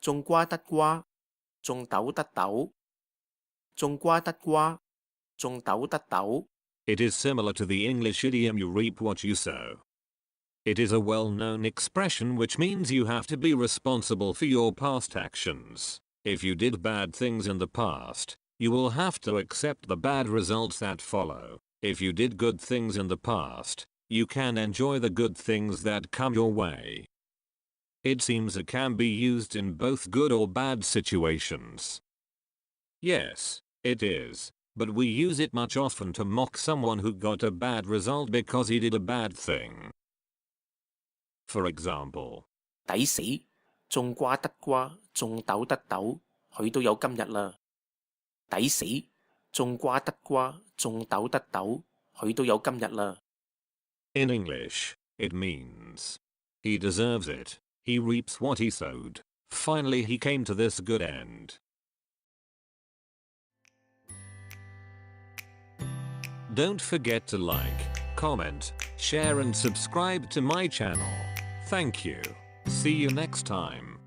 種瓜得瓜，種豆得豆，種瓜得瓜，種豆得豆。It is similar to the English idiom you reap what you sow. It is a well-known expression which means you have to be responsible for your past actions. If you did bad things in the past, you will have to accept the bad results that follow. If you did good things in the past, you can enjoy the good things that come your way. It seems it can be used in both good or bad situations. Yes, it is, but we use it much often to mock someone who got a bad result because he did a bad thing. For example, 抵死，種瓜得瓜，種豆得豆，佢都有今日啦。抵死，種瓜得瓜，種豆得豆，佢都有今日啦。In English, it means, he deserves it, he reaps what he sowed, finally he came to this good end. Don't forget to like, comment, share and subscribe to my channel. Thank you. See you next time.